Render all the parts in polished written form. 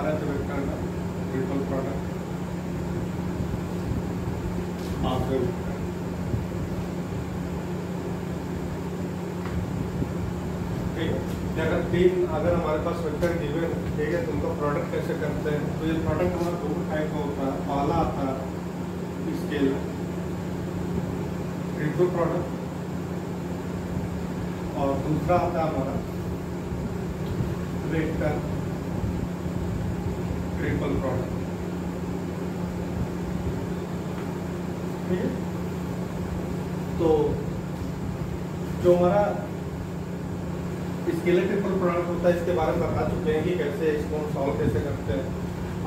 रहा है तो वेक्टर का ट्रिपल प्रोडक्ट आपके वेक्टर। ठीक है, अगर तीन अगर हमारे पास वेक्टर गिवन है, ठीक है, तो उनका प्रोडक्ट कैसे करते हैं? तो ये प्रोडक्ट हमारा दो टाइप का होता है। पहला आता है स्केलर ट्रिपल प्रोडक्ट और दूसरा आता है हमारा वेक्टर ट्रिपल प्रोडक्ट। ठीक है, तो जो हमारा स्केलर ट्रिपल प्रोडक्ट होता है इसके बारे में बता चुके हैं कि कैसे इसको हम सॉल्व कैसे करते हैं।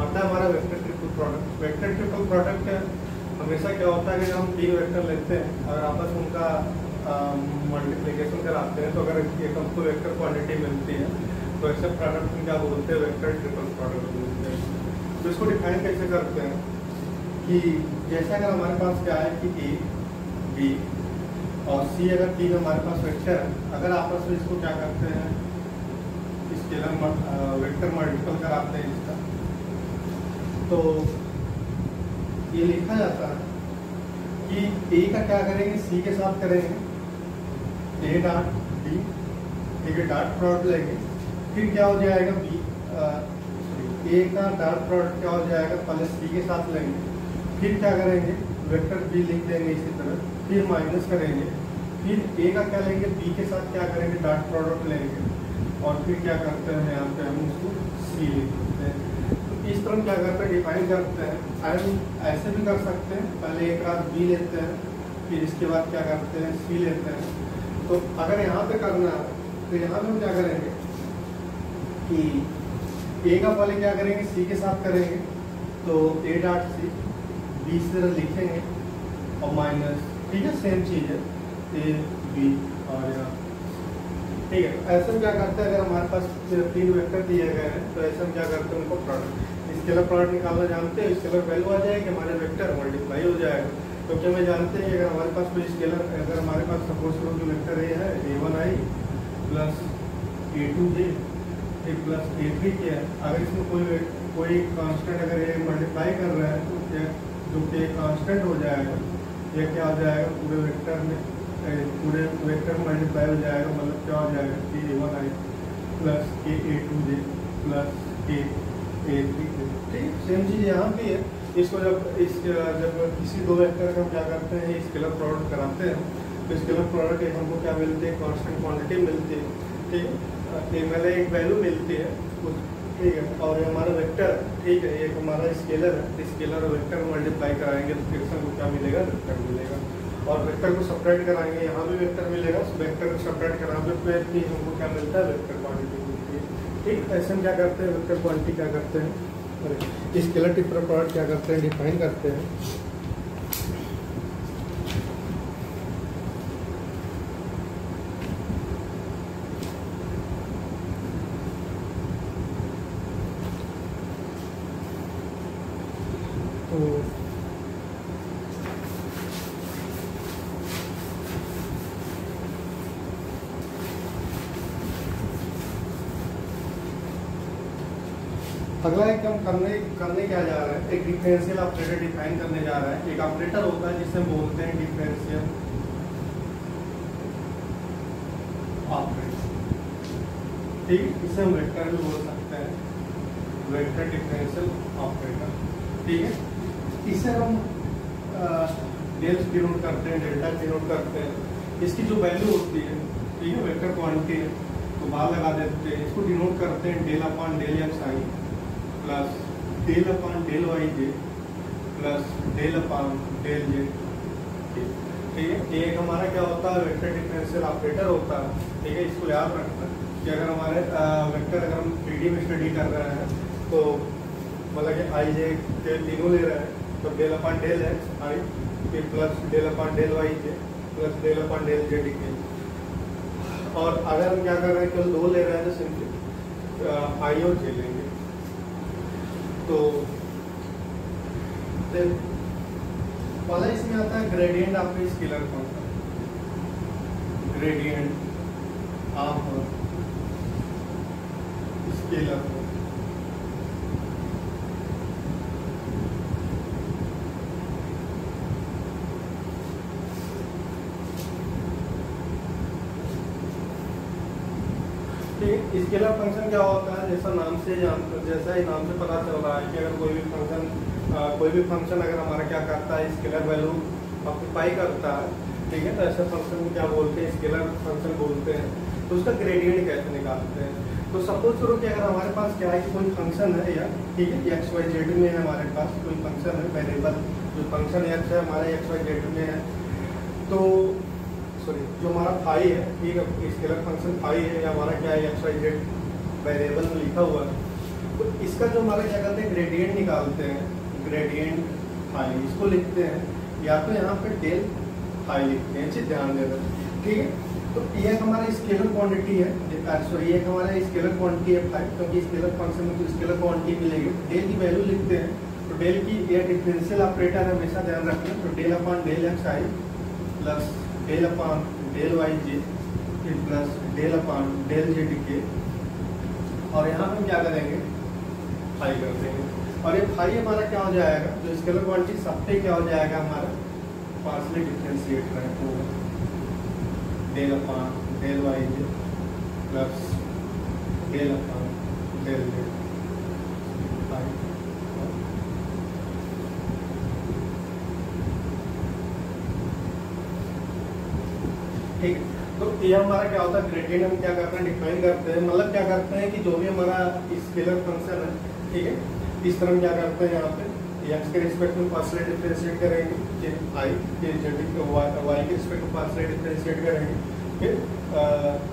आता है हमारा vector triple product. Vector triple product हमेशा क्या होता है कि जब हम तीन वेक्टर लेते हैं और आपस में उनका मल्टीप्लिकेशन कराते हैं, तो अगर एक हमको वेक्टर क्वांटिटी मिलती है तो ऐसे प्रोडक्ट में क्या बोलते हैं? वेक्टर ट्रिपल प्रोडक्ट बोलते हैं। तो इसको डिफाइन कैसे करते हैं कि जैसे अगर हमारे पास क्या है कि ए बी और सी अगर तीन हमारे पास वेक्टर है, अगर आपस में इसको क्या करते हैं? स्केलर वेक्टर मल्टीपल कराते हैं इसका, तो ये लिखा जाता है कि ए का क्या करेंगे? सी के साथ करेंगे ए डॉट बी, ठीक है, डॉट प्रोडक्ट लेंगे, फिर क्या हो जाएगा? बी ए का डॉट प्रोडक्ट क्या हो जाएगा? पहले सी के साथ लेंगे, फिर क्या करेंगे? वेक्टर बी लिख देंगे इसी तरह, फिर माइनस करेंगे, फिर ए का क्या लेंगे? बी के साथ क्या करेंगे? डॉट प्रोडक्ट लेंगे और फिर क्या करते हैं? यहाँ पे हम उसको सी लिख देते हैं। तो इस तरह क्या करते हैं? डिफाइन करते हैं। एंड ऐसे भी कर सकते हैं, पहले एक रात बी लेते हैं, फिर इसके बाद क्या करते हैं? सी लेते हैं। तो अगर यहाँ पे करना है तो यहाँ पे हम क्या करेंगे कि ए का पहले क्या करेंगे? सी के साथ करेंगे, तो ए डॉट सी बी से लिखेंगे और माइनस, ठीक है, सेम चीज़ है ए बी और यहाँ, ठीक है। ऐसे में क्या करते हैं? अगर हमारे पास तीन वेक्टर दिए गए हैं तो ऐसे में क्या करते हैं? उनको प्रोडक्ट स्केलर प्रोडक्ट निकालना जानते हैं, स्केलर वैल्यू आ जाएगी, हमारे वेक्टर मल्टीप्लाई हो जाएगा। तो क्या मैं जानते हैं कि अगर हमारे पास कोई स्केलर, अगर हमारे पास सपोज करो कि वेक्टर ए है a1i plus a2j plus a3 के है, अगर इसमें कोई कांस्टेंट अगर ये मल्टीप्लाई कर रहा है तो क्या जो कि कांस्टेंट हो जाएगा, ये क्या हो जाएगा? पूरे वेक्टर में मल्टीप्लाई हो जाएगा, मतलब क्या हो जाएगा? कि a1i प्लस के a2j प्लस के a3, ठीक, सेम चीज़ यहाँ भी है। इसको जब किसी दो वेक्टर का हम क्या करते हैं? स्केलर प्रोडक्ट कराते हैं, तो स्केलर प्रोडक्ट एक हमको क्या मिलती है? कांस्टेंट क्वांटिटी मिलती है, ठीक है, मतलब एक वैल्यू मिलती है, ठीक है, और हमारा वेक्टर, ठीक है, एक हमारा स्केलर है, स्केलर और वेक्टर मल्टीप्लाई कराएंगे तो फिर से हमको क्या मिलेगा? वेक्टर मिलेगा। और वेक्टर को सपरेट कराएंगे, यहाँ भी वेक्टर मिलेगा, वेक्टर को सपरेट कराने पे फिर हमको क्या मिलता है? वेक्टर क्वांटिटी मिलती है। ठीक, ऐसे हम क्या करते हैं? वेक्टर क्वांटिटी क्या करते हैं? स्केलर ट्रिपल प्रोडक्ट क्या करते हैं? डिफाइन करते हैं। तो अगला एक हम करने क्या जा रहे हैं? एक डिफरेंशियल ऑपरेटर डिफाइन करने जा रहे हैं। एक ऑपरेटर होता है जिसे बोलते हैं डिफरेंशियल ऑपरेटर, ठीक, इसे हम वेक्टर भी बोल सकते हैं, वेक्टर डिफरेंशियल ऑपरेटर, ठीक है। इसे हम डेल डिनोट करते हैं, डेल्टा डिनोट करते हैं। इसकी जो वैल्यू होती है, ठीक है, वेक्टर क्वांटिटी है तो बाहर लगा देते हैं। इसको डिनोट करते हैं del upon del x i plus del upon del y j plus del upon del j, ठीक है। एक हमारा क्या होता है? वेक्टर डिफरेंशियल ऑपरेटर होता है, ठीक है। इसको याद रखना कि अगर हमारे वेक्टर अगर हम 3D में स्टडी कर रहे हैं तो मतलब कि आई जे तीनों ले रहे हैं तो del upon del x i फिर plus del upon del y j plus del upon del j d. और अगर हम क्या कर रहे हैं? केवल दो ले रहे हैं तो सिंपली आई और जे लेंगे। तो पहले इसमें आता है gradient of scalar function, gradient of scalar scalar function क्या होता है, जैसा ही नाम से पता चल रहा है कि अगर कोई भी फंक्शन अगर हमारा क्या करता है, स्केलर वैल्यू ऑक्यूपाई करता है, ठीक है, तो ऐसे फंक्शन को क्या बोलते हैं, स्केलर फंक्शन बोलते हैं। तो उसका ग्रेडियंट कैसे निकालते हैं, तो सपोज करो कि अगर हमारे पास क्या है कि कोई फंक्शन है या ठीक है एक्स वाई जेड में है, हमारे पास कोई फंक्शन है, वेरिएबल जो फंक्शन एक्स है हमारा एक्स वाई जेड में है, तो सॉरी जो हमारा फाई है, ठीक है, स्केलर फंक्शन फाई है या हमारा क्या है एक्स वाई जेड वेरिएबल में लिखा हुआ है, तो इसका जो हमारा क्या करते हैं ग्रेडियंट निकालते हैं, ग्रेडियंट फाई इसको लिखते हैं, या तो यहाँ पे डेल फाई लिखते हैं, चीज ध्यान देना, ठीक है। तो ये हमारा स्केलर क्वांटिटी है, सॉरी ये हमारा स्केलर क्वांटिटी है फाई, क्योंकि स्केलर फंक्शन में तो स्केलर क्वांटिटी मिलेगी। डेल की वैल्यू लिखते हैं, तो डेल की ये डिफरेंशियल ऑपरेटर हमेशा ध्यान रखना, तो del upon del x i plus del upon del y j plus del upon del z k, और यहाँ पे हम क्या करेंगे फाई कर देंगे, और ये फाई हमारा क्या हो जाएगा, जो स्केलर क्वांटिटी सब पे क्या हो जाएगा हमारा पार्शियली डिफरेंशिएट होगा, del upon del y j plus del upon del z phi. ठीक है, तो ये हमारा क्या होता है ग्रेडियंट, हम क्या करते हैं डिफाइन करते हैं, मतलब क्या करते हैं कि जो भी हमारा स्केलर फंक्शन है, ठीक है, इस तरह क्या करते हैं यहाँ पे एक्स के रिस्पेक्ट में पार्शियली डिफरेंशिएट करेंगे, आई के जेड वाई के रिस्पेक्ट में पार्शियली डिफरेंशिएट करेंगे, फिर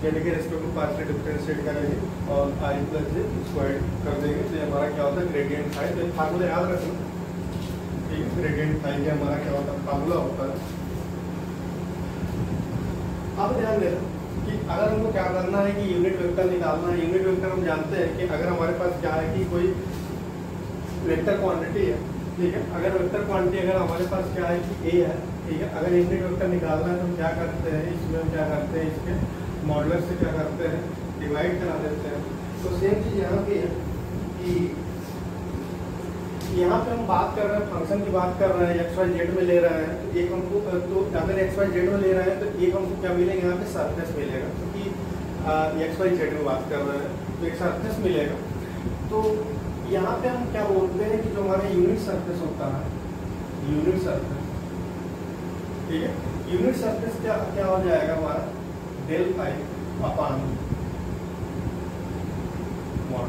जेड के रिस्पेक्ट में पार्शियली डिफरेंशिएट करेंगे और आई प्लस जे स्क्वायर कर देंगे, तो हमारा क्या होता है ग्रेडियंट फाई। तो फार्मूला याद रखना, ठीक है, ग्रेडियंट फाई का हमारा क्या होता है फार्मूला होता है। अब ध्यान देना कि अगर हमको क्या करना है कि यूनिट वेक्टर निकालना है, यूनिट वेक्टर हम जानते हैं कि अगर हमारे पास क्या है कि कोई वेक्टर क्वांटिटी है, ठीक है, अगर वेक्टर क्वांटिटी अगर हमारे पास क्या है कि ए है, ठीक है, अगर यूनिट वेक्टर निकालना है तो हम क्या करते हैं, इसमें हम क्या करते हैं, इसके मॉडुलर से क्या करते हैं डिवाइड करा देते हैं। तो सेम चीज यहाँ पे है कि यहाँ पे हम बात कर रहे हैं फंक्शन की बात कर रहे हैं, एक्स वाई जेड में ले रहे हैं, तो एक हमको तो अगर एक्स वाई जेड में ले रहे हैं तो एक हमको क्या मिलेगा, यहाँ पे सरफेस मिलेगा, क्योंकि एक्स वाई जेड में बात कर रहे हैं तो एक सरफेस मिलेगा। तो यहाँ पे हम क्या बोलते हैं कि जो हमारा यूनिट सरफेस होता है, यूनिट सरफेस, ठीक है, यूनिट सरफेस क्या हो जाएगा हमारा डेल फाई अपॉन मॉड,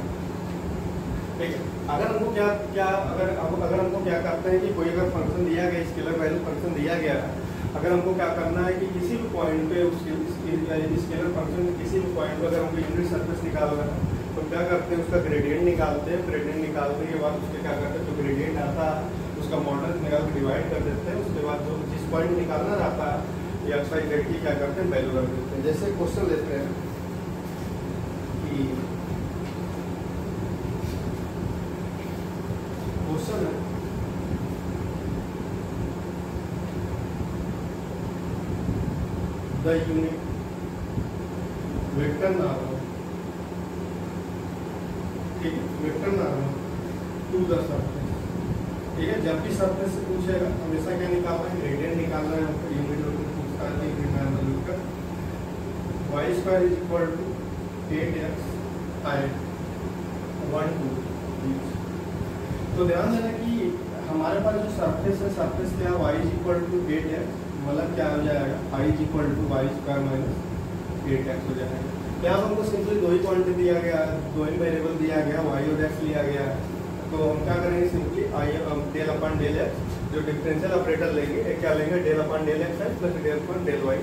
ठीक है। अगर हमको अगर हमको क्या करते हैं कि कोई अगर फंक्शन दिया गया, स्केलर वैल्यू फंक्शन दिया गया है, अगर हमको क्या करना है कि किसी भी पॉइंट पे स्केलर फंक्शन में किसी भी पॉइंट पे अगर हमको यूनिट सरफेस निकालना है तो क्या करते हैं उसका ग्रेडियंट निकालते हैं, ग्रेडियंट निकालने के बाद उसके क्या करते हैं जो ग्रेडियंट आता है उसका मॉडल निकाल के डिवाइड कर देते हैं, उसके बाद जो जिस पॉइंट निकालना रहता है या एक्स वाई जेड की क्या करते हैं वैल्यू रख देते हैं। जैसे क्वेश्चन लेते हैं कि क्वेश्चन है द यूनिट वेक्टर नॉर्मल, ठीक है, vector normal to the surface, ठीक है। जब भी सरफेस से पूछेगा हमेशा क्या निकालना है ग्रेडियंट निकालना है, यूनिट वेक्टर पूछता है unit normal vector y square is equal to 8x height 1 2। तो ध्यान देना कि हमारे पास जो सरफेस है, सरफेस क्या है y is equal to 8x, मतलब क्या हो जाएगा y is equal to y square minus 8x हो जाएगा। यहाँ पर हमको सिंपली दो ही क्वांटिटी दिया गया है, दो ही वेरिएबल दिया गया, y और x लिया गया है, तो हम क्या करेंगे simply del upon del x जो डिफरेंशियल ऑपरेटर लेंगे, एक क्या लेंगे डेल अपॉन डेल एक्स है plus del upon del y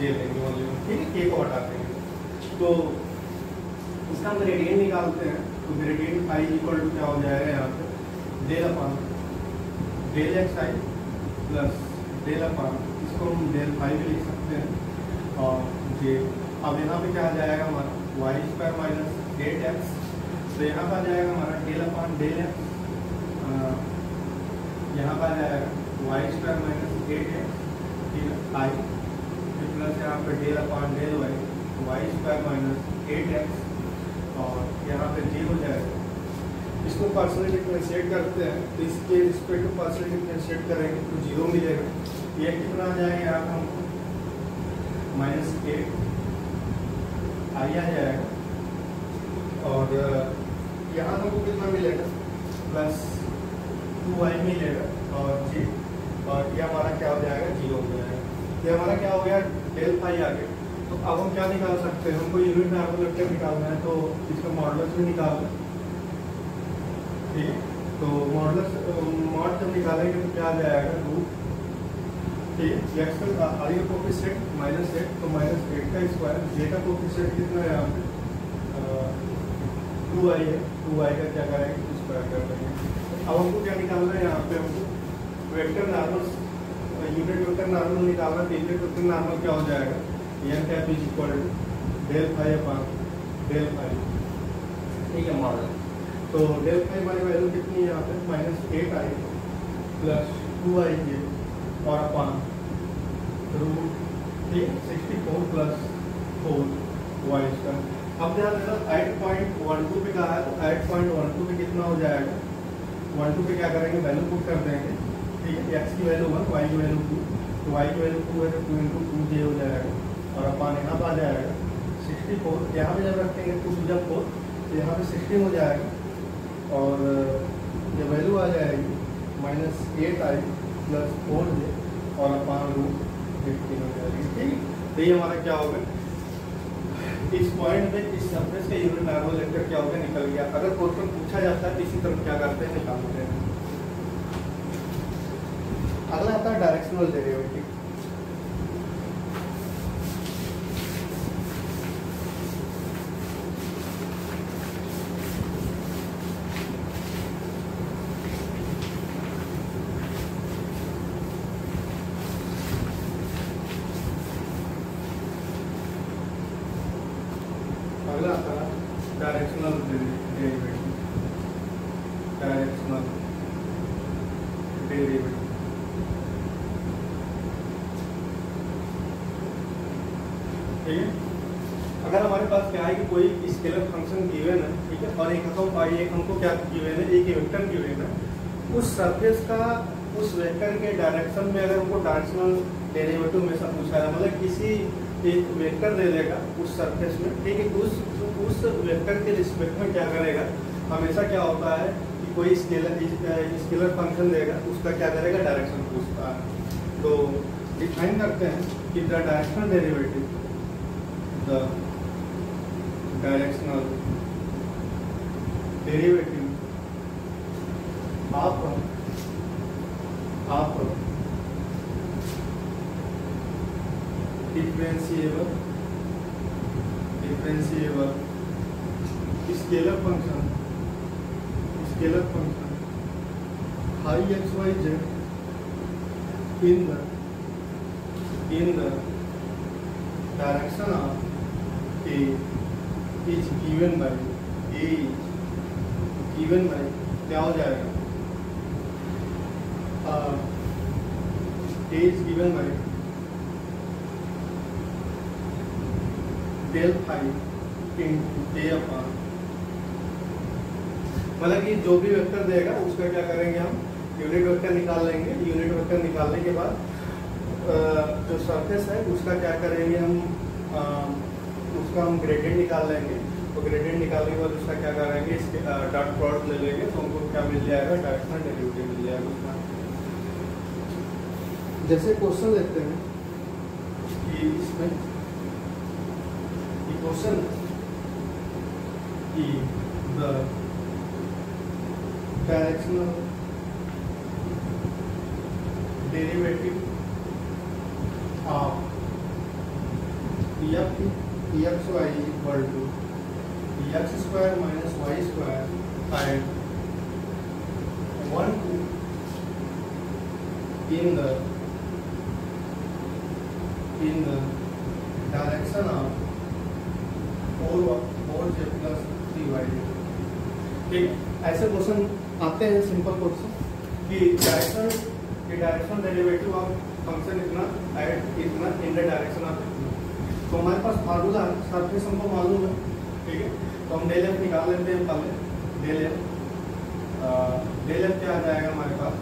j लेंगे ओनली, ठीक है, के को हटा देंगे। तो इसका हम ग्रेडियंट निकालते हैं, तो ग्रेडियंट फाई इक्वल टू क्या हो जाएगा यहाँ पे del upon del x i plus del upon, इसको हम डेल फाई भी लिख सकते हैं, और जे अब यहाँ पे क्या आ जाएगा हमारा वाई स्क्वायर माइनस 8x, तो यहाँ पर आ जाएगा हमारा डेल अपॉन डेल एक्स, यहाँ पर आ जाएगा वाई स्क्वायर माइनस 8x, ठीक है, आई प्लस यहाँ पे del upon del y square minus 8x, और यहाँ पे जी हो जाएगा। इसको पार्शियली डिफरेंशिएट करते हैं, तो इसके रिस्पेक्ट टू पार्शियली डिफरेंशिएट करेंगे तो 0 मिलेगा। ये कितना आ जाएगा यहाँ पर हमको -8 आई आ जाएगा और यहाँ हमको कितना मिलेगा प्लस 2y मिलेगा और जी, और ये हमारा क्या हो जाएगा 0 हो जाएगा। ये हमारा क्या हो गया डेल फाई आ गया। तो अब हम क्या निकाल सकते हैं, हमको यूनिट नॉर्मल वेक्टर निकालना है तो इसका मॉडुलस भी निकालना है, ठीक है। तो मॉडुलस मॉड जब निकालेंगे तो क्या आ जाएगा रूट, ठीक है, एक्स का आई का कोफिशिएंट -8 तो -8 का स्क्वायर, जे का कोफिशिएंट कितना है यहाँ पे 2y है, 2y का क्या करेंगे स्क्वायर कर देंगे। अब हमको क्या निकालना है यहाँ पे, हमको vector normal unit vector normal निकालना है। तो यूनिट वेक्टर नॉर्मल क्या हो जाएगा, n cap is equal to del phi upon del phi, ठीक है मॉडल। तो डेल फाई हमारी वैल्यू कितनी है यहाँ पे -8 आई प्लस 2i के और अपॉन रूट, ठीक है, 64 प्लस 4y स्क्वायर। अब ध्यान देना 8.12 पे कहा है तो 8.12 पे कितना हो जाएगा, 12 पे क्या करेंगे वैल्यू पुट कर देंगे, ठीक है, x की वैल्यू 1, y की वैल्यू 2, तो y की वैल्यू 2 है तो 2 × 2j हो जाएगा और अपन यहाँ पर आ जाएगा 64, यहाँ पे जब रखेंगे 2 जब 4 तो यहाँ पे 16 हो जाएगा और ये वैल्यू आ जाएगी -8i प्लस 4j और अपन रूट 15 हो जाएगी, ठीक। तो ये हमारा क्या होगा, इस पॉइंट पे इस सरफेस का यूनिट नॉर्मल वेक्टर क्या होगा निकल गया। अगर क्वेश्चन पूछा जाता है तो इसी तरफ क्या करते हैं निकालते हैं। अगला आता है डायरेक्शनल डेरिवेटिव। अगला आता है डायरेक्शनल डेरिवेटिव, डायरेक्शनल डेरिवेटिव। ठीक है, अगर हमारे पास क्या है कि कोई स्केलर फंक्शन गिवन है, ठीक है, और एक हमको क्या गिवन है, एक वेक्टर गिवन है, उस सरफेस का उस वेक्टर के डायरेक्शन में अगर हमको डायरेक्शनल डेरिवेटिव में से पूछा है, मतलब किसी एक वेक्टर दे देगा उस सरफेस में, ठीक है, उस वेक्टर के रिस्पेक्ट में क्या करेगा, हमेशा क्या होता है कि कोई स्केलर फंक्शन देगा उसका क्या करेगा डायरेक्शन पूछता है। तो डिफाइन करते हैं कि the directional derivative, the directional derivative of differentiable scalar function हाई x y z in the direction of A is given by क्या हो जाएगा, A is given by del phi into A upon, मतलब कि जो भी वेक्टर देगा उसका क्या करेंगे हम यूनिट वेक्टर निकाल लेंगे। यूनिट वेक्टर निकालने के बाद जो सरफेस है उसका क्या करेंगे हम उसका हम ग्रेडियंट निकाल लेंगे। तो ग्रेडियंट निकालने के बाद उसका क्या करेंगे, इसके डॉट प्रोडक्ट ले लेंगे तो हमको क्या मिल जाएगा, डायरेक्शनल डेरिवेटिव मिल जाएगा उसका। जैसे क्वेश्चन लेते हैं कि इसमें क्वेश्चन कि the directional derivative of x y equal to x square minus y square and 1 2 in the direction of 4j plus 3y। ठीक, ऐसे क्वेश्चन आते हैं सिंपल क्वेश्चन कि डायरेक्शन डेरिवेटिव ऑफ फंक्शन इतना इन द डायरेक्शन ऑफ इतना। तो हमारे पास formula surface हमको मालूम है, ठीक है, तो हम डेल एफ निकाल लेते हैं पहले। डेल एफ क्या आ जाएगा हमारे पास,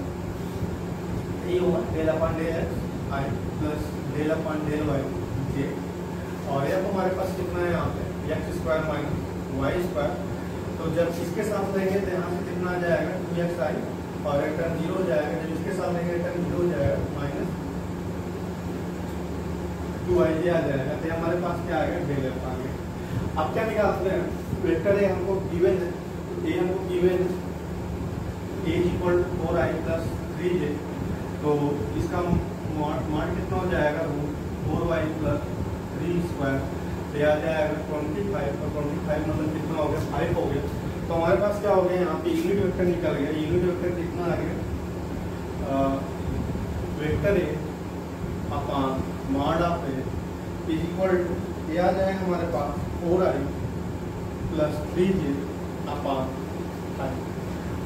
ये होगा del upon del x i plus del upon del y j, और एफ हमारे पास कितना है यहाँ पे x square minus y square. तो जब इसके साथ लेंगे तो यहाँ से कितना आ जाएगा 2xi, और एक टर्म 0 हो जाएगा। जब इसके साथ लेंगे टर्म 0 हो जाएगा, माइनस 2ij आ जाएगा। तो हमारे पास क्या आ गया, डेल एफ आ गया। अब क्या निकालते हैं, वेक्टर ए हमको गिवन है, ए हमको गिवन है a equal 4i plus 3j। तो इसका मान कितना हो जाएगा, 4y प्लस 3 स्क्वायर, तो आ जाएगा 25, और 25 मतलब कितना हो गया, 5 हो गया। तो हमारे पास क्या हो गया, यहाँ पे यूनिट वेक्टर निकल गया। यूनिट वेक्टर कितना आ गया, vector a upon mod of a is equal to, ये आ जाएगा हमारे पास 4i प्लस 3j अपॉन 5।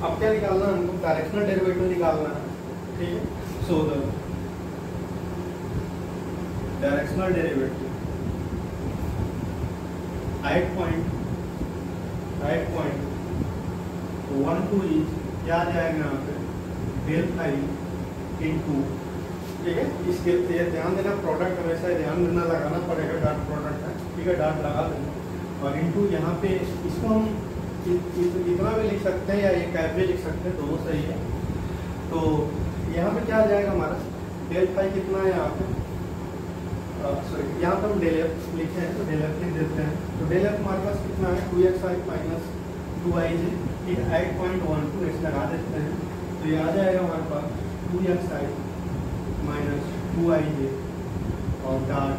अब क्या निकालना है हमको, डायरेक्शनल डेरिवेटिव निकालना है, ठीक है। So the directional derivative eight point 1 2 is क्या आ जाएगा यहाँ पे, डेल फाई इंटू, ठीक है। इसके ध्यान देना, प्रोडक्ट हमेशा ध्यान देना, लगाना पड़ेगा, डॉट प्रोडक्ट है, ठीक है, डॉट लगा देना। और इंटू यहाँ पे इसको हम इतना भी लिख सकते हैं या ये कैप भी लिख सकते हैं, दोनों सही है। तो यहाँ पे क्या आ जाएगा हमारा, डेल फाई कितना है यहाँ पे, सॉरी यहाँ पे हम डेल एफ लिखे हैं, तो डेल एफ लिख देते हैं। तो डेल एफ हमारे पास कितना है, 2xi माइनस 2ij, ठीक है, 8.12 इस लगा देते हैं। तो ये आ जाएगा हमारे पास 2xi माइनस 2ij, और डॉट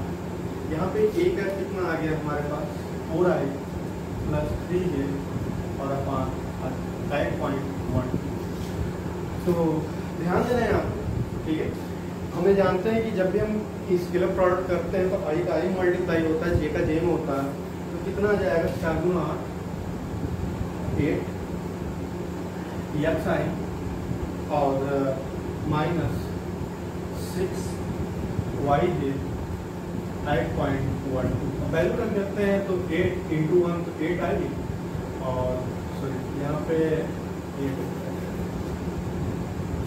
यहाँ पे a का कितना आ गया हमारे पास, 4i प्लस 3j और अपॉन 8.1। तो ध्यान देना है आप, ठीक है। हमें जानते हैं कि जब भी हम स्केलर प्रोडक्ट करते हैं तो i का i मल्टीप्लाई होता है, j का j में होता है। तो कितना आ जाएगा, 4 गुना 8 xi और माइनस 6yj 8.12। वैल्यू रख देते हैं तो 8 इंटू 1 तो 8 आएगी, और सॉरी यहाँ पे 8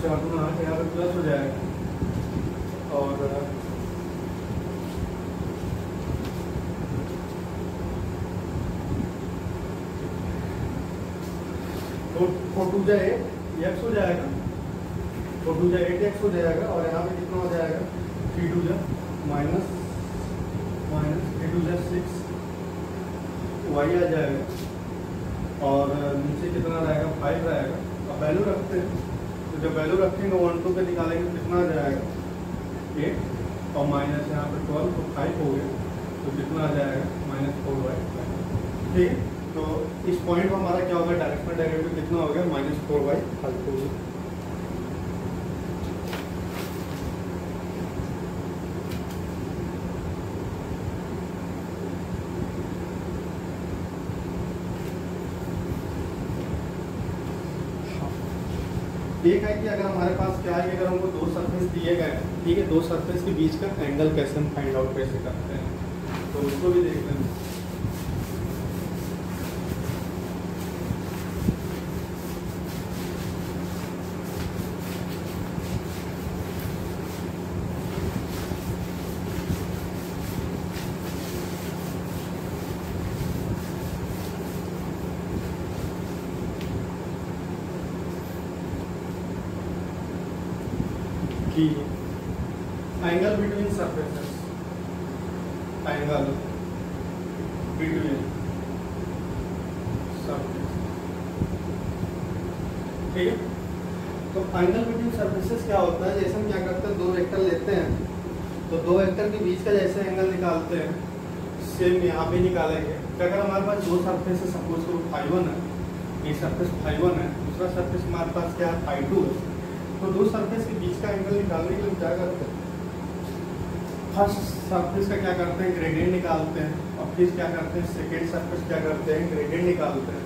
4 गुना यहाँ पे प्लस हो जाएगा, और फोर टू जा 8x हो जाएगा, 4 2 जा 8x हो जाएगा, और यहाँ पे कितना हो जाएगा, 3 2 जा माइनस 3 2 जा 6 y आ जाएगा, और नीचे कितना रहेगा, 5 रहेगा। अब वैल्यू रखते हैं, तो जब वैल्यू रखेंगे 1 2 पे निकालेंगे तो कितना आ जाएगा, 8 और माइनस यहाँ पे 12, तो 5 हो गया, तो कितना आ जाएगा, -4y। ठीक है, तो इस पॉइंट में हमारा क्या होगा, डायरेक्शनल डेरिवेटिव कितना हो गया, -4y हो गया। एक है कि अगर हमारे पास क्या है कि अगर हमको दो सरफेस दिए गए, ठीक है, दो सरफेस के बीच का एंगल कैसे हम फाइंड आउट कैसे करते हैं, तो उसको भी देख लेंगे। कि angle between surfaces, angle between surface, ठीक है। तो एंगल बिटवीन सरफेसेस क्या होता है, जैसे हम क्या करते हैं, दो वेक्टर लेते हैं, तो दो वेक्टर के बीच का जैसे एंगल निकालते हैं, सेम यहाँ पे निकालेंगे। तो अगर हमारे पास दो सरफेस है, सपोज को ∅1 है, ये सरफेस ∅1 है, दूसरा सरफेस हमारे पास क्या है, ∅2 है। तो दो सरफेस के बीच का एंगल निकालने के लिए क्या करते हैं, फर्स्ट सरफेस का क्या करते हैं, ग्रेडियंट निकालते हैं, और फिर क्या करते हैं, सेकेंड सरफेस क्या करते हैं, ग्रेडियंट निकालते हैं।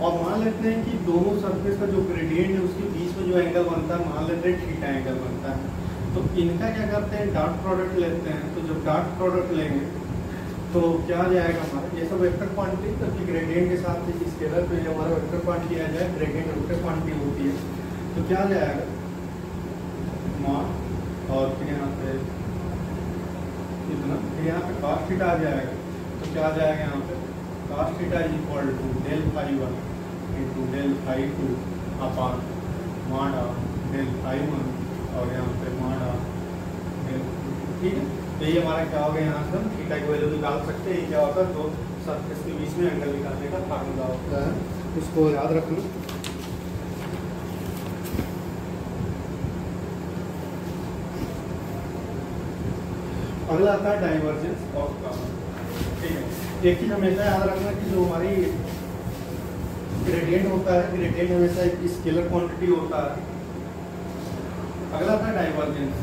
और मान लेते हैं कि दोनों सरफेस का जो ग्रेडियंट है उसके बीच में जो एंगल बनता है, मान लेते हैं थीटा एंगल बनता है। तो इनका क्या करते हैं, डॉट प्रोडक्ट लेते हैं। तो जब डॉट प्रोडक्ट लेंगे तो क्या आ जाएगा हमारा, ये सब वेक्टर क्वांटिटी, तब ग्रेडियंट के साथ स्केलर पे हमारा वेक्टर क्वांटिटी आ जाए, ग्रेडियंट वेक्टर क्वांटिटी होती है। तो क्या आ जाएगा, मॉड, और फिर यहाँ पे इतना, फिर यहाँ पे cos थीटा आ जाएगा। तो क्या आ जाएगा यहाँ पे cos theta is equal to del phi 1 into del phi 2 upon माडा डेल फाई 1 और यहाँ पे माडा डेल, ठीक है। तो ये हमारा क्या हो गया, यहाँ से हम थीटा की वैल्यू निकाल सकते हैं। ये क्या होता है, दो सरफेस के बीच में एंगल निकालने का फार्मूला होता है, उसको याद रखना। अगला आता है डाइवर्जेंस ऑफ कर्व, ठीक है। एक चीज हमेशा याद रखना कि जो हमारी ग्रेडियंट होता है, ग्रेडियंट हमेशा एक स्केलर क्वांटिटी होता है। अगला आता है डाइवर्जेंस।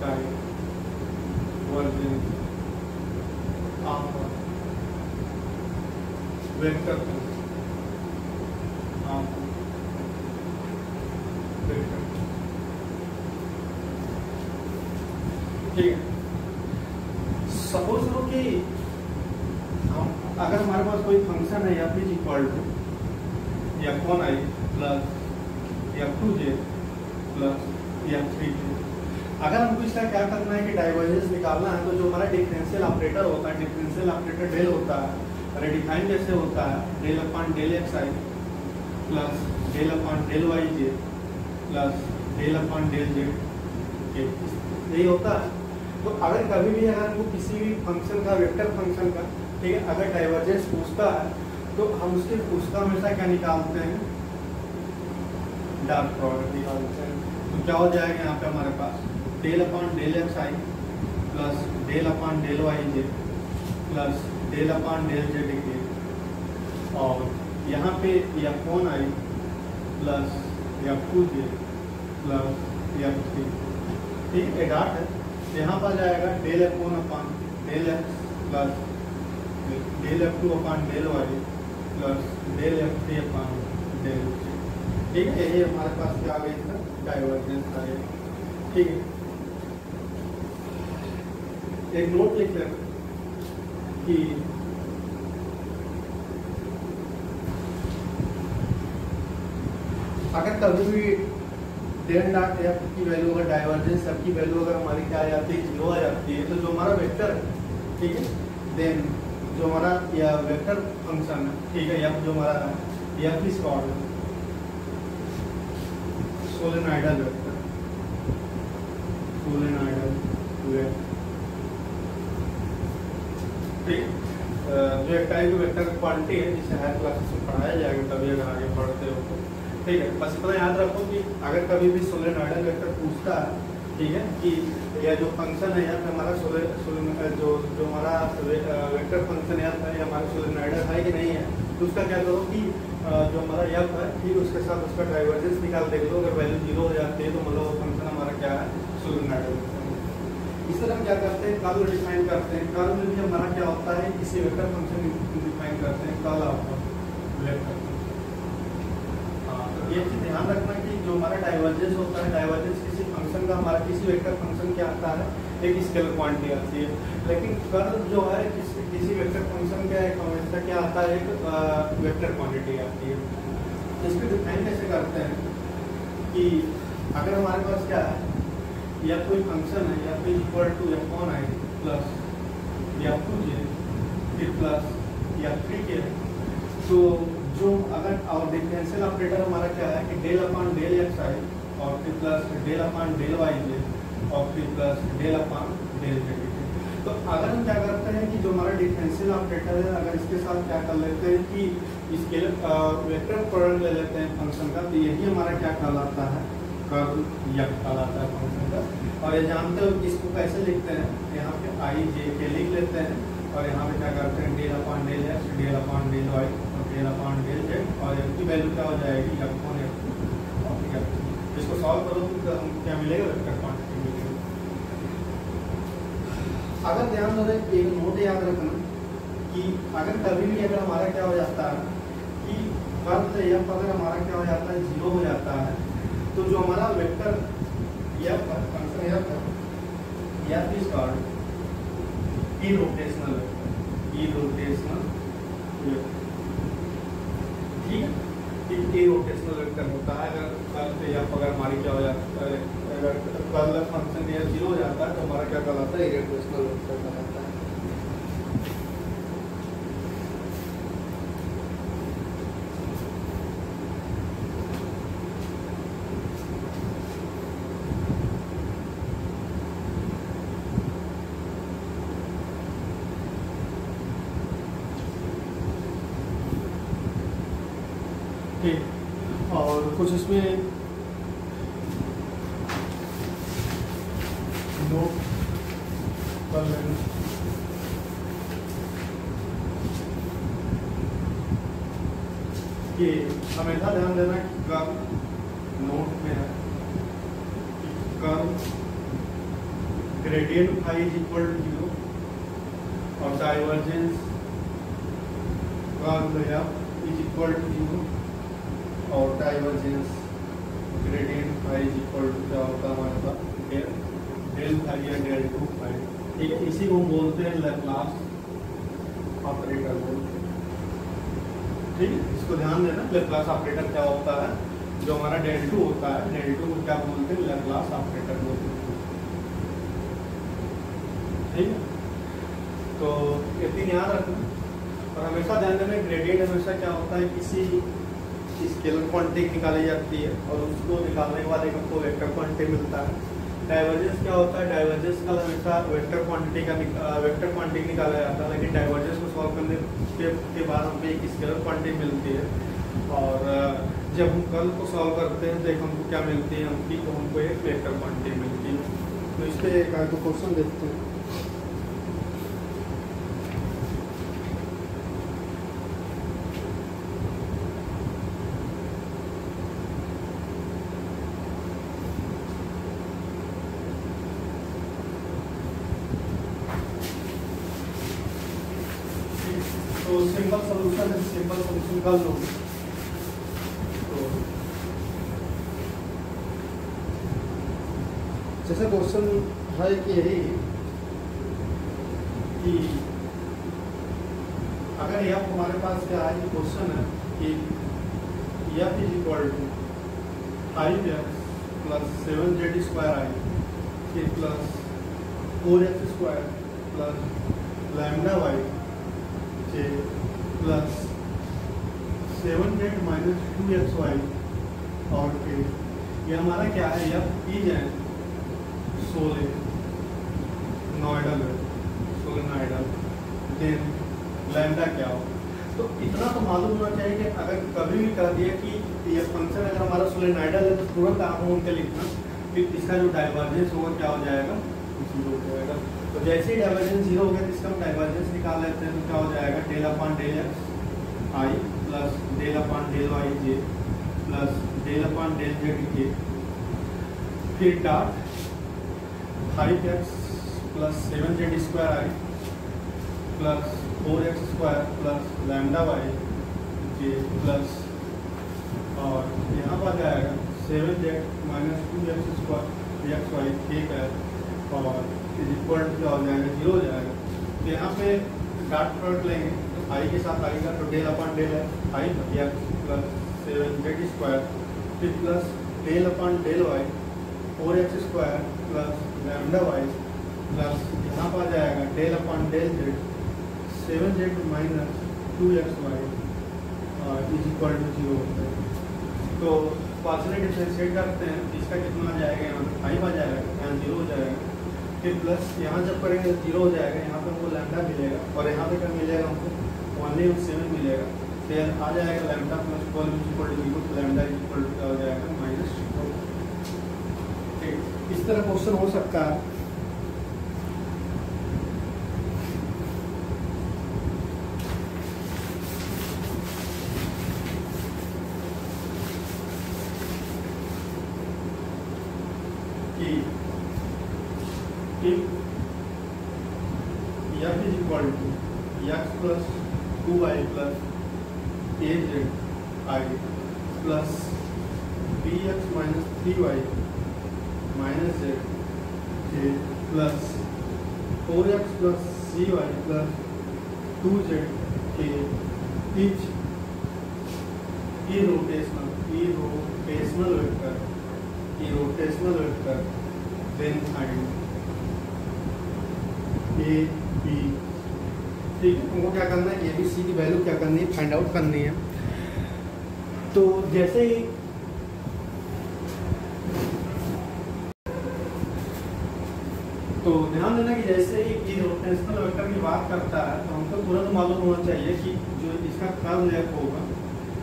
डाइवर्जेंस ऑफ वेक्टर ठीक है। सपोज करो कि हम अगर हमारे पास कोई फंक्शन है f is equal to f1i plus f2j plus f3j। अगर हमको इसका क्या करना है कि डाइवर्जेंस निकालना है, तो जो हमारा डिफरेंशियल ऑपरेटर होता है, डिफरेंशियल ऑपरेटर डेल होता है, रेडिफाइन कैसे होता है, del upon del xi plus del upon del yj plus del upon del z, यही होता है। तो अगर कभी भी अगर हमको किसी भी फंक्शन का, वेक्टर फंक्शन का, ठीक है, अगर डाइवर्जेंस पूछता है तो हम उसका हमेशा क्या निकालते हैं, डॉट प्रोडक्ट निकालते हैं। तो क्या हो जाएगा यहाँ पे हमारे पास del upon del xi plus del upon del yj plus del upon del zk, और यहाँ पे f1i plus f2j plus f3, ठीक है, डॉट है। यहाँ पर जाएगा del f1 upon del x plus del f2 upon del y plus del f3 upon del z, ठीक है। यही हमारे पास क्या आ गया, इसका डाइवर्जेंस आ गया, ठीक है। एक नोट लिख लेना कि अगर कभी भी डेल डॉट एफ की वैल्यू, अगर डाइवर्जेंस एफ की वैल्यू अगर हमारी क्या आ जाती है, जीरो आ जाती है, तो जो हमारा वेक्टर है, ठीक है, देन जो हमारा या वेक्टर फंक्शन है, ठीक है, एफ जो हमारा है, f is called solenoidal vector, solenoidal vector, ठीक। जो एक टाइप की वेक्टर क्वांटिटी है, जिसे हायर क्लासेस में पढ़ाया जाएगा तभी अगर आगे पढ़ते हो तो, ठीक है। बस इतना याद रखो कि अगर कभी भी सोलेनॉइडल वेक्टर पूछता है, ठीक है, कि या जो फंक्शन है यहाँ पे हमारा जो हमारा वेक्टर फंक्शन है या हमारा सोलेनॉइडल है कि नहीं है, तो उसका क्या करो कि जो हमारा एफ है, ठीक, उसके साथ उसका डाइवर्जेंस निकाल देख लो। अगर वैल्यू जीरो हो जाती है तो मतलब वो फंक्शन हमारा क्या है, सोलेनॉइडल। इस तरह हम क्या करते हैं, कर्व डिफाइन करते हैं। कर्व में भी हमारा क्या होता है, किसी वेक्टर फंक्शन डिफाइन करते हैं, कर्व आपका वेक्टर। ये चीज ध्यान रखना कि जो हमारा डाइवर्जेंस होता है, डाइवर्जेंस किसी फंक्शन का, हमारा किसी वेक्टर फंक्शन क्या आता है, एक स्केलर क्वांटिटी आती है। लेकिन कर्व जो है किसी वेक्टर फंक्शन का एक हमेशा क्या आता है, एक वेक्टर क्वांटिटी आती है। इसको डिफाइन कैसे करते हैं कि अगर हमारे पास क्या है, या कोई फंक्शन है, या फिर equal to f1i plus f2j फिर प्लस f3k, तो जो अगर और डिफरेंशियल ऑपरेटर हमारा क्या है कि डेल अपॉन डेल xi और फिर plus del upon del yj और फिर plus del upon del zk। तो अगर हम क्या करते हैं कि जो हमारा डिफरेंशियल ऑपरेटर है, अगर इसके साथ क्या कर लेते हैं कि इसके वेक्टर प्रोडक्ट ले लेते हैं फंक्शन का, तो यही हमारा क्या कहलाता है, कर्व एफ कहलाता है फंक्शन का। और ये जानते हो इसको कैसे लिखते हैं, यहाँ पे आई जे के लिख लेते हैं और यहाँ पे क्या करते हैं, del upon del x, del upon del y और डेल अपॉन डेल जेड, और एफ की वैल्यू क्या हो जाएगी, f1 f2 और f3। इसको सॉल्व करो तो हम क्या मिलेगा, वेक्टर क्वांटिटी मिलेगी। अगर ध्यान दो, एक नोट याद रखना कि अगर कभी भी अगर हमारा क्या हो जाता है कि कर्व एफ अगर हमारा क्या हो जाता है, जीरो हो जाता है, तो जो हमारा वेक्टर एफ है, फंक्शन एफ है, f is called irrotational vector, irrotational vector, ठीक है। इरोटेशनल वेक्टर होता है अगर एफ अगर हमारी क्या हो जाता है, अगर कर्ल फंक्शन ये 0 हो जाता है तो हमारा क्या कहलाता है, इरेड्यूसिबल वेक्टर कहलाता है। ठीक, और कुछ इसमें नोट कर लेना कि हमेशा ध्यान देना कि कर्व नोट में है कि curl gradient phi is equal to 0 और divergence curl is equal to 0 और divergence gradient phi is equal to क्या होता है हमारे पास डेल फाई या डेल टू फाई। ठीक है, इसी को हम बोलते हैं लैप्लास ऑपरेटर बोलते हैं। ठीक है, इसको ध्यान देना, लैप्लास ऑपरेटर क्या होता है, जो हमारा डेल टू होता है, डेल टू को क्या बोलते हैं, लैप्लास ऑपरेटर बोलते हैं। ठीक है, तो इतनी याद रखना और हमेशा ध्यान देना ग्रेडियंट हमेशा क्या होता है, किसी स्केलर क्वांटिटी निकाली जाती है और उसको निकालने के बाद एक हमको वेक्टर क्वांटिटी मिलता है। डाइवर्जेंस क्या होता है, डाइवर्जेंस का हमेशा वेक्टर क्वांटिटी निकाला जाता है, लेकिन डाइवर्जेंस को सॉल्व करने के बाद हमको एक स्केलर क्वांटिटी मिलती है और जब हम कर्ल को सॉल्व करते हैं तो हमको क्या मिलती है, हमको एक वेक्टर क्वांटिटी मिलती है। तो इस पर एक आगे क्वेश्चन देखते हैं। तो सिंपल सोल्यूशन कर लो। तो जैसे क्वेश्चन है कि यही कि अगर यह हमारे पास क्या है, क्वेश्चन है कि यह is equal to 5x plus 7z square i plus 4x square plus lambda y plus 7z minus 2xy और के ये हमारा क्या है, यह पीज है सोलेनॉइडल देन लैम्डा क्या हो। तो इतना तो मालूम होना चाहिए कि अगर कभी भी कह दिया कि ये फंक्शन अगर हमारा सोलेनॉइडल है तो तुरंत आप उनके लिखना फिर इसका जो डाइवर्जेंस होगा क्या हो जाएगा, 0 हो जाएगा। तो जैसे ही डाइवर्जेंस 0 हो गया तो इसका हम डाइवर्जेंस निकाल लेते हैं तो क्या हो जाएगा, del upon del x i plus del upon del y j plus del upon del z k फिर dot 5x plus 7z square i plus 4x square plus lambda y j plus और यहाँ पर जाएगा 7z minus 2x square x Y ठीक है और is equal to क्या हो जाएगा, 0 हो जाएगा। तो यहाँ पे डॉट प्रोडक्ट लेंगे तो आई के साथ आएगा तो डेल अपॉन डेल है i x plus 7z square फिर plus del upon del y 4x square plus lambda y plus यहाँ पर आ जाएगा del upon del z 7z minus 2xy is equal to 0 होता है। तो पार्शियल डिफरेंशिएट करते हैं, इसका कितना आ जाएगा, यहाँ पे 5 आ जाएगा, यहाँ 0 हो जाएगा फिर प्लस यहाँ जब करेंगे तो 0 हो जाएगा, यहाँ पे हमको लैम्डा मिलेगा और यहाँ पे क्या मिलेगा हमको 1/7 मिलेगा। फिर आ जाएगा lambda plus 12 equal to 0 lambda equal to क्या हो जाएगा -2। ठीक, इस तरह क्वेश्चन हो सकता है। F is equal to x plus 2y plus az I plus bx minus 3y minus z plus 4x plus cy plus 2z के each irrotational vector then ID A B, ठीक है। हमको क्या करना है, ABC की वैल्यू क्या करनी है, फाइंड आउट करनी है। तो जैसे ही तो ध्यान देना कि जैसे ही ये रोटेशनल वेक्टर की बात करता है तो हमको तुरंत मालूम होना चाहिए कि जो इसका कर्ल लेफ्ट होगा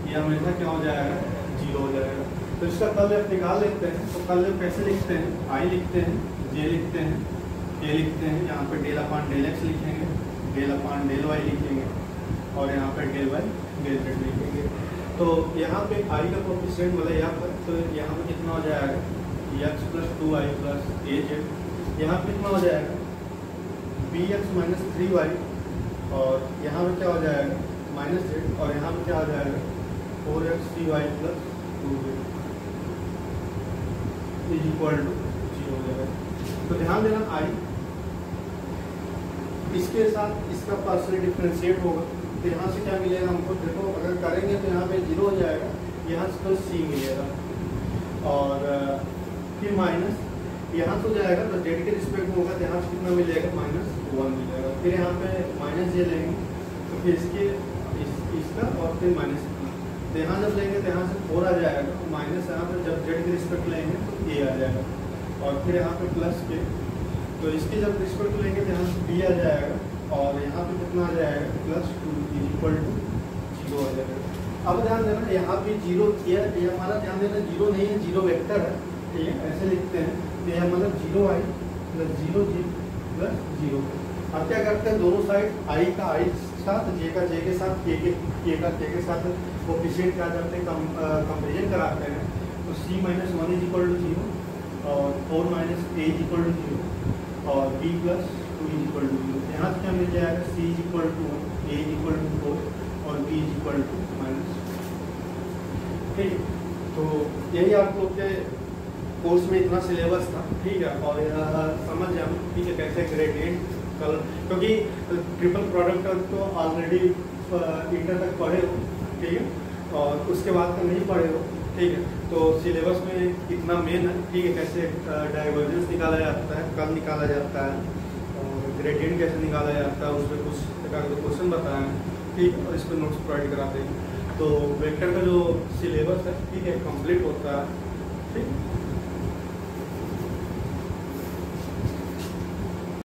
ये हमेशा क्या हो जाएगा, 0 हो जाएगा। तो इसका कर्ल लेफ्ट निकाल लेते हैं। तो कर्ल लेफ्ट कैसे लिखते हैं, I लिखते हैं, J लिखते हैं, K लिखते हैं, यहाँ पे डेल अपॉन डेल एक्स लिखेंगे, डेल अपॉन डेल वाई लिखेंगे और यहाँ पे डेल वाई डेल जेड लिखेंगे। तो यहाँ पे I का कोएफिशिएंट मतलब यहाँ पर, तो यहाँ पे कितना हो जाएगा, x plus 2i plus az। यहाँ पे कितना हो जाएगा, bx माइनस 3y और यहाँ पे क्या हो जाएगा, माइनस जेड और यहाँ पे क्या हो जाएगा, 4x 3y plus 2z is equal to 0 हो जाएगा। तो ध्यान देना I इसके साथ इसका पार्शियल डिफरेंशिएट होगा। तो यहाँ से क्या मिलेगा हमको, देखो अगर करेंगे तो यहाँ पे 0 हो जाएगा, यहाँ से तो c मिलेगा और फिर माइनस यहाँ तो जाएगा तो जेड के रिस्पेक्ट में होगा तो यहाँ से कितना मिलेगा, -1 मिलेगा। फिर यहाँ पे माइनस जे लेंगे तो फिर इसका और फिर माइनस इतना, तो यहाँ जब लेंगे तो यहाँ से 4 आ जाएगा, माइनस यहाँ पे जब जेड के रिस्पेक्ट लेंगे तो a आ जाएगा और फिर यहाँ पे प्लस के, तो इसके जब रिस्पेक्ट लेंगे तो यहाँ से b आ जाएगा और यहाँ पे कितना आ जाएगा, +2 इज इक्वल टू 0 आ जाएगा। अब ध्यान देना यहाँ पे 0 ये हमारा, ध्यान देना 0 नहीं है, 0 वेक्टर है, ठीक है, ऐसे लिखते हैं। तो यह मतलब 0i प्लस 0j प्लस 0। अब क्या करते हैं, दोनों साइड I का I साथ, J का J के साथ, K का K के साथ कोएफिशिएंट क्या करते हैं, कंपेरिजन कराते हैं। तो c minus 1 is equal to 0 और 4 minus a is equal to 0 और b plus 2 is equal to 0। यहाँ से क्या मिल जाएगा, c is equal to 1, a is equal to 4 और b इज इक्वल टू -, ठीक। तो यही आप लोग के कोर्स में इतना सिलेबस था, ठीक है। और समझ जाना, ठीक है, कैसे ग्रेडियंट कलर, क्योंकि ट्रिपल प्रोडक्ट तो ऑलरेडी इंटर तक पढ़े हो, ठीक है, और उसके बाद का नहीं पढ़े हो, ठीक है। तो सिलेबस में इतना मेन है, ठीक है, कैसे डाइवर्जेंस निकाला जाता है, कब निकाला जाता है और ग्रेडियंट कैसे निकाला जाता है, उसमें कुछ प्रकार के क्वेश्चन बताए हैं, ठीक है, और इस पर नोट्स प्रोवाइड कराते हैं। तो वेक्टर का जो सिलेबस है, ठीक है, कंप्लीट होता है, ठीक।